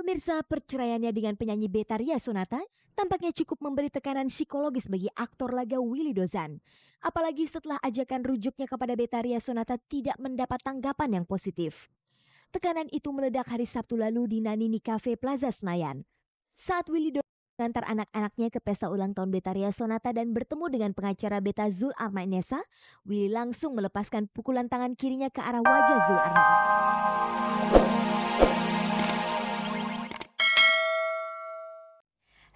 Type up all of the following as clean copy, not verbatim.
Pemirsa, perceraiannya dengan penyanyi Betharia Sonata tampaknya cukup memberi tekanan psikologis bagi aktor laga Willy Dozan. Apalagi setelah ajakan rujuknya kepada Betharia Sonata tidak mendapat tanggapan yang positif. Tekanan itu meledak hari Sabtu lalu di Nanini Cafe Plaza Senayan. Saat Willy Dozan mengantar anak-anaknya ke pesta ulang tahun Betharia Sonata dan bertemu dengan pengacara Beta Zul Armainesa, Willy langsung melepaskan pukulan tangan kirinya ke arah wajah Zul Armainesa.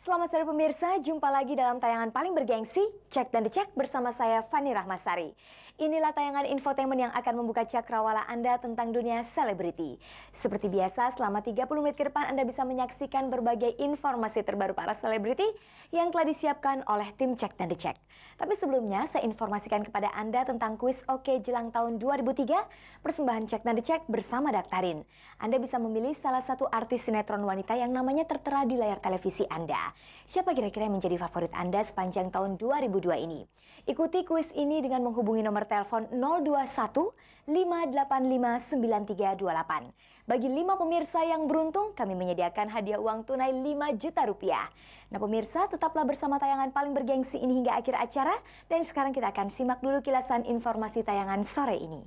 Selamat sore pemirsa, jumpa lagi dalam tayangan paling bergengsi, Cek dan Dicek bersama saya Fani Rahmasari. Inilah tayangan infotainment yang akan membuka cakrawala Anda tentang dunia selebriti. Seperti biasa, selama 30 menit ke depan Anda bisa menyaksikan berbagai informasi terbaru para selebriti yang telah disiapkan oleh tim Cek dan Dicek. Tapi sebelumnya, saya informasikan kepada Anda tentang kuis Oke Jelang tahun 2003, persembahan Cek dan Dicek bersama Daktarin. Anda bisa memilih salah satu artis sinetron wanita yang namanya tertera di layar televisi Anda. Siapa kira-kira yang menjadi favorit Anda sepanjang tahun 2002 ini? Ikuti kuis ini dengan menghubungi nomor telepon 021 585 9328. Bagi 5 pemirsa yang beruntung, kami menyediakan hadiah uang tunai 5 juta rupiah. Nah pemirsa, tetaplah bersama tayangan paling bergengsi ini hingga akhir acara. Dan sekarang kita akan simak dulu kilasan informasi tayangan sore ini.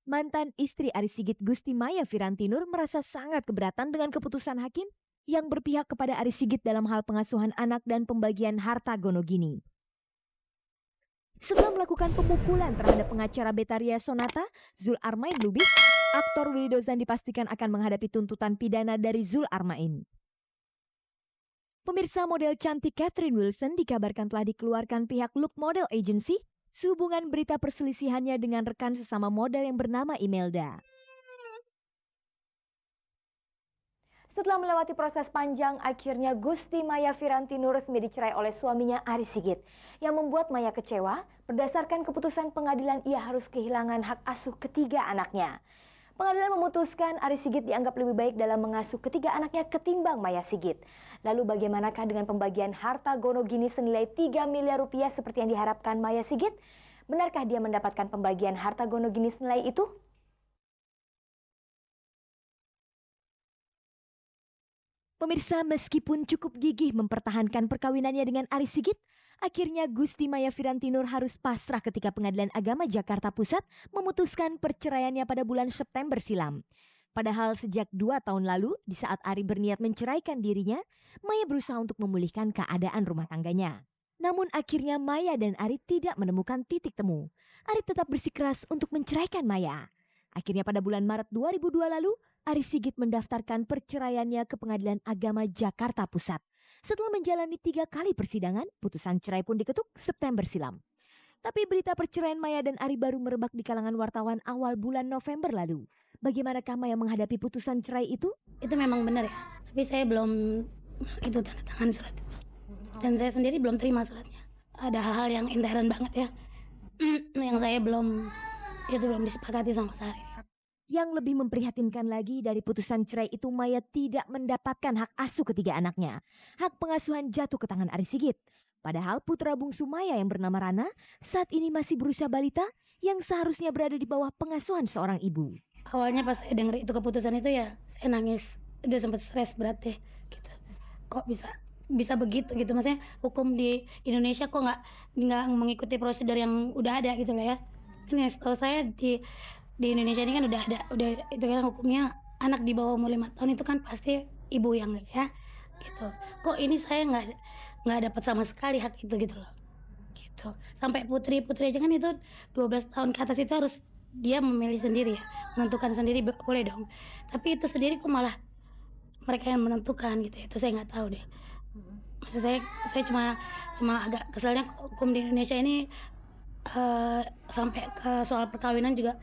Mantan istri Arie Sigit Gusti Maya Viranti Nur merasa sangat keberatan dengan keputusan hakim yang berpihak kepada Arie Sigit dalam hal pengasuhan anak dan pembagian harta gonogini. Setelah melakukan pemukulan terhadap pengacara Betharia Sonata, Zul Armain Lubis, aktor Willy Dozan dipastikan akan menghadapi tuntutan pidana dari Zul Armain. Pemirsa, model cantik Catherine Wilson dikabarkan telah dikeluarkan pihak Look Model Agency sehubungan berita perselisihannya dengan rekan sesama model yang bernama Imelda. Setelah melewati proses panjang, akhirnya Gusti Maya Viranti Nur resmi dicerai oleh suaminya Arie Sigit. Yang membuat Maya kecewa, berdasarkan keputusan pengadilan ia harus kehilangan hak asuh ketiga anaknya. Pengadilan memutuskan Arie Sigit dianggap lebih baik dalam mengasuh ketiga anaknya ketimbang Maya Sigit. Lalu bagaimanakah dengan pembagian harta gonogini senilai 3 miliar rupiah seperti yang diharapkan Maya Sigit? Benarkah dia mendapatkan pembagian harta gonogini senilai itu? Pemirsa, meskipun cukup gigih mempertahankan perkawinannya dengan Arie Sigit, akhirnya Gusti Maya Viranti Nur harus pasrah ketika Pengadilan Agama Jakarta Pusat memutuskan perceraiannya pada bulan September silam. Padahal sejak 2 tahun lalu, di saat Arie berniat menceraikan dirinya, Maya berusaha untuk memulihkan keadaan rumah tangganya. Namun akhirnya Maya dan Arie tidak menemukan titik temu. Arie tetap bersikeras untuk menceraikan Maya. Akhirnya pada bulan Maret 2002 lalu, Arie Sigit mendaftarkan perceraiannya ke Pengadilan Agama Jakarta Pusat. Setelah menjalani 3 kali persidangan, putusan cerai pun diketuk September silam. Tapi berita perceraian Maya dan Arie baru merebak di kalangan wartawan awal bulan November lalu. Bagaimanakah Maya menghadapi putusan cerai itu? Itu memang benar ya, tapi saya belum itu tanda tangan surat itu. Dan saya sendiri belum terima suratnya. Ada hal-hal yang intern banget ya, yang saya belum disepakati sama Mas Arie. Yang lebih memprihatinkan lagi dari putusan cerai itu, Maya tidak mendapatkan hak asuh ketiga anaknya. Hak pengasuhan jatuh ke tangan Arie Sigit. Padahal putra bungsu Maya yang bernama Rana saat ini masih berusia balita yang seharusnya berada di bawah pengasuhan seorang ibu. Awalnya pas saya dengar itu keputusan itu ya saya nangis, udah sempat stres berat deh gitu. Kok bisa begitu gitu, maksudnya hukum di Indonesia kok nggak mengikuti prosedur yang udah ada gitu loh ya. Kan ya setahu saya di Indonesia ini kan udah itu kan hukumnya anak di bawah umur 5 tahun itu kan pasti ibu yang ya gitu. Kok ini saya nggak dapat sama sekali hak itu gitu loh gitu. Sampai putri aja kan itu 12 tahun ke atas itu harus dia memilih sendiri ya, menentukan sendiri boleh dong. Tapi itu sendiri kok malah mereka yang menentukan gitu. Itu saya nggak tahu deh. Maksud saya cuma agak keselnya hukum di Indonesia ini sampai ke soal perkawinan juga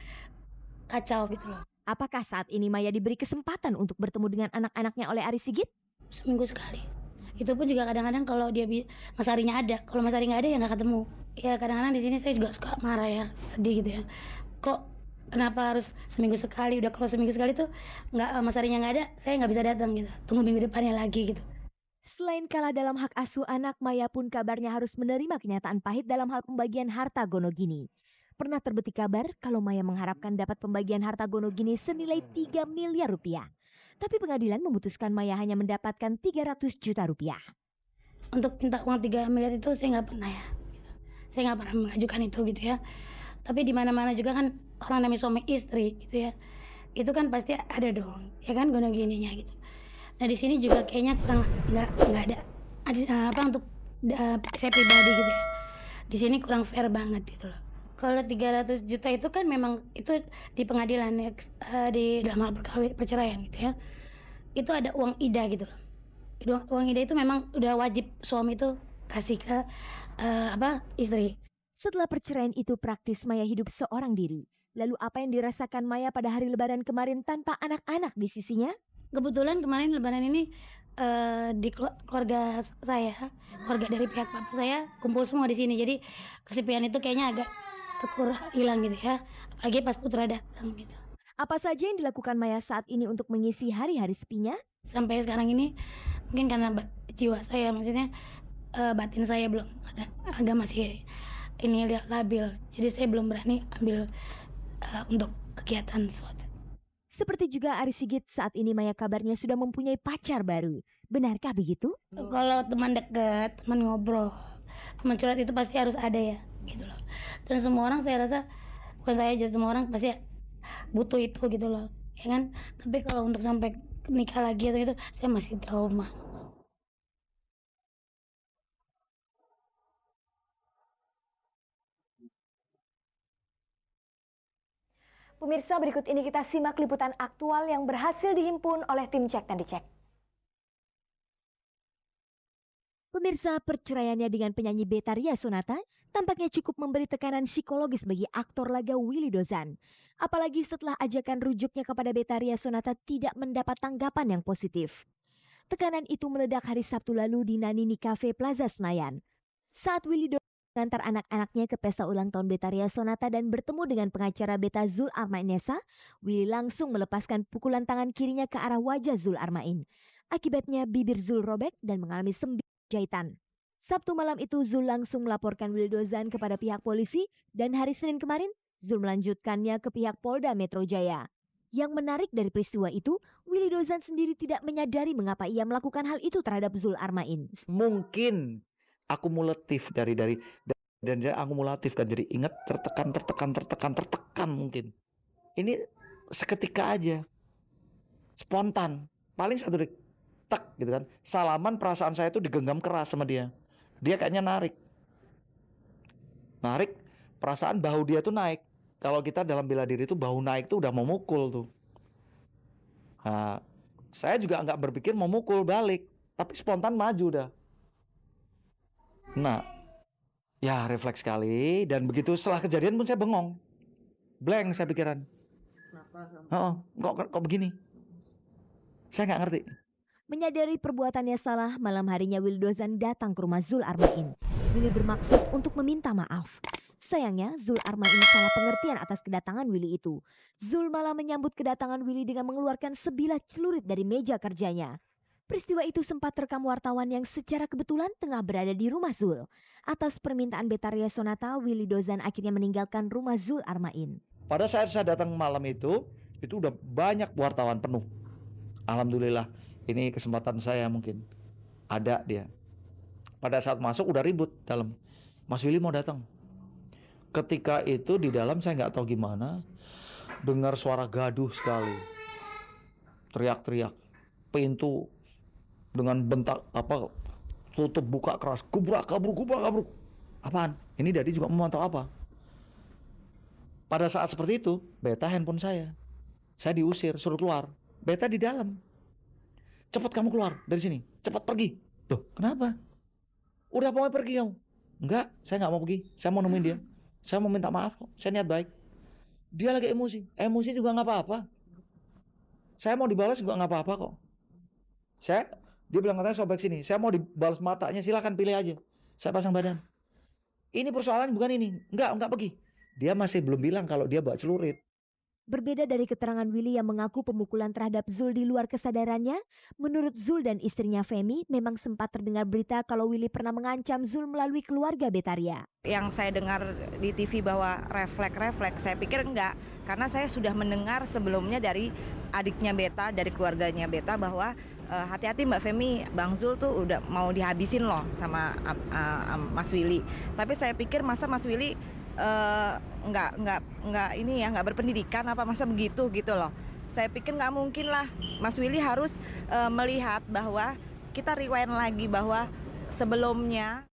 kacau gitu loh. Apakah saat ini Maya diberi kesempatan untuk bertemu dengan anak-anaknya oleh Arie Sigit? Seminggu sekali. Itu pun juga kadang-kadang kalau Mas Arinya ada. Kalau Mas Ari nggak ada ya nggak ketemu. Ya kadang-kadang di sini saya juga suka marah ya, sedih gitu ya. Kok kenapa harus seminggu sekali? Udah kalau seminggu sekali tuh Mas Arinya nggak ada, saya nggak bisa datang gitu. Tunggu minggu depannya lagi gitu. Selain kalah dalam hak asuh anak, Maya pun kabarnya harus menerima kenyataan pahit dalam hal pembagian harta gonogini. pernah terbetik kabar kalau Maya mengharapkan dapat pembagian harta Gonogini senilai 3 miliar rupiah. Tapi pengadilan memutuskan Maya hanya mendapatkan 300 juta rupiah. Untuk minta uang 3 miliar itu saya nggak pernah ya. Gitu. Saya nggak pernah mengajukan itu gitu ya. Tapi di mana-mana juga kan orang namanya suami istri gitu ya. Itu kan pasti ada dong, ya kan Gonogininya gitu. Nah di sini juga kayaknya kurang nggak ada apa untuk saya pribadi gitu ya. Di sini kurang fair banget gitu loh. Kalau 300 juta itu kan memang itu di pengadilan ya, di dalam hal perceraian gitu ya. Itu ada uang ida gitu loh. Uang ida itu memang udah wajib suami itu kasih ke istri. Setelah perceraian itu praktis Maya hidup seorang diri. Lalu apa yang dirasakan Maya pada hari Lebaran kemarin tanpa anak-anak di sisinya? Kebetulan kemarin Lebaran ini di keluarga saya, keluarga dari pihak bapak saya kumpul semua di sini. Jadi kesepian itu kayaknya agak hilang gitu ya. Apalagi pas putra datang gitu. Apa saja yang dilakukan Maya saat ini untuk mengisi hari-hari sepinya? Sampai sekarang ini mungkin karena jiwa saya, maksudnya batin saya belum agak masih ini labil. Jadi saya belum berani ambil untuk kegiatan sesuatu. Seperti juga Aris Sigit, saat ini Maya kabarnya sudah mempunyai pacar baru. Benarkah begitu? Kalau teman dekat, teman ngobrol, teman curhat itu pasti harus ada ya, gitu loh. Dan semua orang saya rasa, bukan saya aja, semua orang pasti butuh itu gitu loh, ya kan. Tapi kalau untuk sampai nikah lagi atau itu, saya masih trauma. Pemirsa, berikut ini kita simak liputan aktual yang berhasil dihimpun oleh tim Cek dan Dicek. Pemirsa, perceraiannya dengan penyanyi Betharia Sonata tampaknya cukup memberi tekanan psikologis bagi aktor laga Willy Dozan. Apalagi setelah ajakan rujuknya kepada Betharia Sonata tidak mendapat tanggapan yang positif. Tekanan itu meledak hari Sabtu lalu di Nanini Cafe Plaza Senayan. Saat Willy Dozan mengantar anak-anaknya ke pesta ulang tahun Betharia Sonata dan bertemu dengan pengacara Beta Zul Armainesa, Willy langsung melepaskan pukulan tangan kirinya ke arah wajah Zul Armain. Akibatnya bibir Zul robek dan mengalami 9 jahitan. Sabtu malam itu Zul langsung melaporkan Willy Dozan kepada pihak polisi dan hari Senin kemarin Zul melanjutkannya ke pihak Polda Metro Jaya. Yang menarik dari peristiwa itu, Willy Dozan sendiri tidak menyadari mengapa ia melakukan hal itu terhadap Zul Armain. Mungkin akumulatif dari dan jadi akumulatif kan, jadi ingat tertekan mungkin. Ini seketika aja, spontan, paling satu detik, tak gitu kan. Salaman, perasaan saya itu digenggam keras sama dia. Dia kayaknya narik, perasaan bahu dia tuh naik. Kalau kita dalam bela diri itu bahu naik tuh udah mau mukul tuh. Nah, saya juga nggak berpikir mau mukul balik, tapi spontan maju udah. Nah, ya refleks sekali, dan begitu setelah kejadian pun saya bengong, blank saya pikiran. Kok begini? Saya nggak ngerti. Menyadari perbuatannya salah, malam harinya Willy Dozan datang ke rumah Zul Armain. Willy bermaksud untuk meminta maaf. Sayangnya Zul Armain salah pengertian atas kedatangan Willy itu. Zul malah menyambut kedatangan Willy dengan mengeluarkan sebilah celurit dari meja kerjanya. Peristiwa itu sempat terekam wartawan yang secara kebetulan tengah berada di rumah Zul. Atas permintaan Betharia Sonata, Willy Dozan akhirnya meninggalkan rumah Zul Armain. Pada saat saya datang malam itu udah banyak wartawan penuh. Alhamdulillah, ini kesempatan saya mungkin. Ada dia. Pada saat masuk udah ribut dalam. Mas Willy mau datang. Ketika itu di dalam saya nggak tahu gimana, dengar suara gaduh sekali. Teriak-teriak. Pintu dengan bentak tutup buka keras, gubrak gabruk. Apaan? Ini Dadi juga memantau apa? Pada saat seperti itu, Beta handphone saya diusir, suruh keluar. Beta di dalam. Cepat kamu keluar dari sini, cepat pergi. Loh, kenapa? Udah mau pergi kamu? Enggak, saya nggak mau pergi. Saya mau nemuin dia. Saya mau minta maaf kok. Saya niat baik. Dia lagi emosi juga nggak apa-apa. Saya mau dibalas juga nggak apa-apa kok. Dia bilang katanya sobek sini, saya mau dibalas matanya, silakan pilih aja. Saya pasang badan. Ini persoalan bukan ini. Enggak pergi. Dia masih belum bilang kalau dia bawa celurit. Berbeda dari keterangan Willy yang mengaku pemukulan terhadap Zul di luar kesadarannya, menurut Zul dan istrinya Femi memang sempat terdengar berita kalau Willy pernah mengancam Zul melalui keluarga Betaria. Yang saya dengar di TV bahwa refleks, saya pikir enggak. Karena saya sudah mendengar sebelumnya dari adiknya Beta, dari keluarganya Beta bahwa hati-hati Mbak Femi, Bang Zul tuh udah mau dihabisin loh sama Mas Willy. Tapi saya pikir masa Mas Willy nggak berpendidikan apa masa begitu gitu loh. Saya pikir nggak mungkin lah. Mas Willy harus melihat bahwa kita rewind lagi bahwa sebelumnya